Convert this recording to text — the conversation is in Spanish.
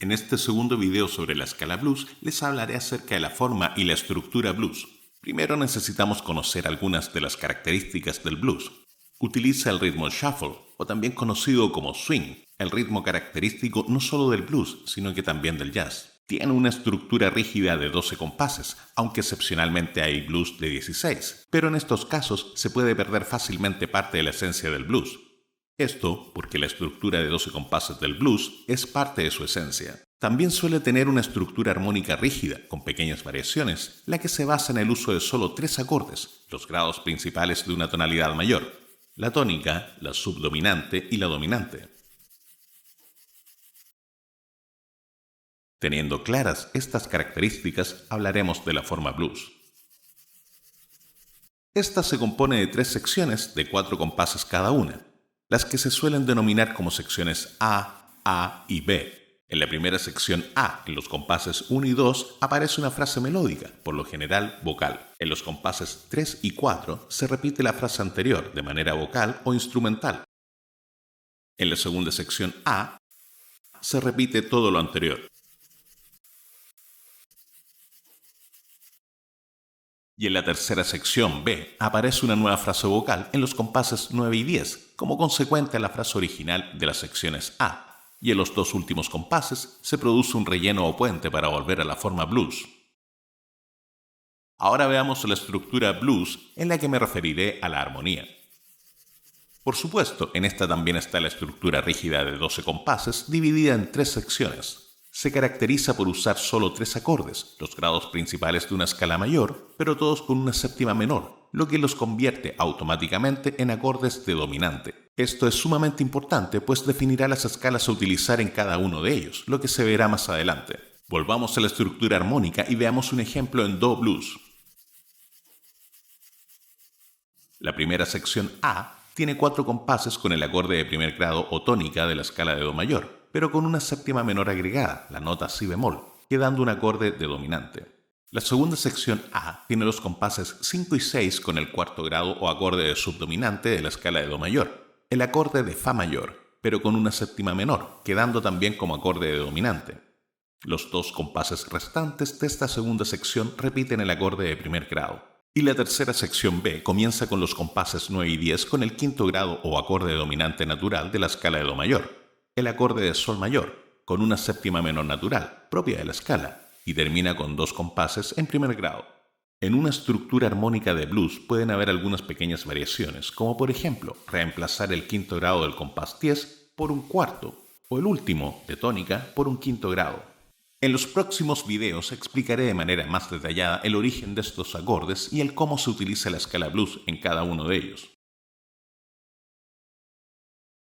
En este segundo video sobre la escala blues les hablaré acerca de la forma y la estructura blues. Primero necesitamos conocer algunas de las características del blues. Utiliza el ritmo shuffle, o también conocido como swing, el ritmo característico no solo del blues, sino que también del jazz. Tiene una estructura rígida de 12 compases, aunque excepcionalmente hay blues de 16, pero en estos casos se puede perder fácilmente parte de la esencia del blues. Esto porque la estructura de 12 compases del blues es parte de su esencia. También suele tener una estructura armónica rígida, con pequeñas variaciones, la que se basa en el uso de solo 3 acordes, los grados principales de una tonalidad mayor: la tónica, la subdominante y la dominante. Teniendo claras estas características, hablaremos de la forma blues. Esta se compone de 3 secciones de 4 compases cada una, las que se suelen denominar como secciones A y B. En la primera sección A, en los compases 1 y 2, aparece una frase melódica, por lo general vocal. En los compases 3 y 4 se repite la frase anterior de manera vocal o instrumental. En la segunda sección A se repite todo lo anterior. Y en la tercera sección B aparece una nueva frase vocal en los compases 9 y 10, como consecuente a la frase original de las secciones A. Y en los dos últimos compases se produce un relleno o puente para volver a la forma blues. Ahora veamos la estructura blues, en la que me referiré a la armonía. Por supuesto, en esta también está la estructura rígida de 12 compases, dividida en 3 secciones. Se caracteriza por usar solo 3 acordes, los grados principales de una escala mayor, pero todos con una séptima menor, lo que los convierte automáticamente en acordes de dominante. Esto es sumamente importante, pues definirá las escalas a utilizar en cada uno de ellos, lo que se verá más adelante. Volvamos a la estructura armónica y veamos un ejemplo en Do blues. La primera sección A tiene 4 compases con el acorde de primer grado o tónica de la escala de Do mayor, pero con una séptima menor agregada, la nota si bemol, quedando un acorde de dominante. La segunda sección A tiene los compases 5 y 6 con el cuarto grado o acorde de subdominante de la escala de Do mayor, el acorde de Fa mayor, pero con una séptima menor, quedando también como acorde de dominante. Los 2 compases restantes de esta segunda sección repiten el acorde de primer grado. Y la tercera sección B comienza con los compases 9 y 10 con el quinto grado o acorde dominante natural de la escala de Do mayor, el acorde de Sol mayor, con una séptima menor natural, propia de la escala, y termina con 2 compases en primer grado. En una estructura armónica de blues pueden haber algunas pequeñas variaciones, como por ejemplo, reemplazar el quinto grado del compás 10 por un cuarto, o el último, de tónica, por un quinto grado. En los próximos videos explicaré de manera más detallada el origen de estos acordes y el cómo se utiliza la escala blues en cada uno de ellos.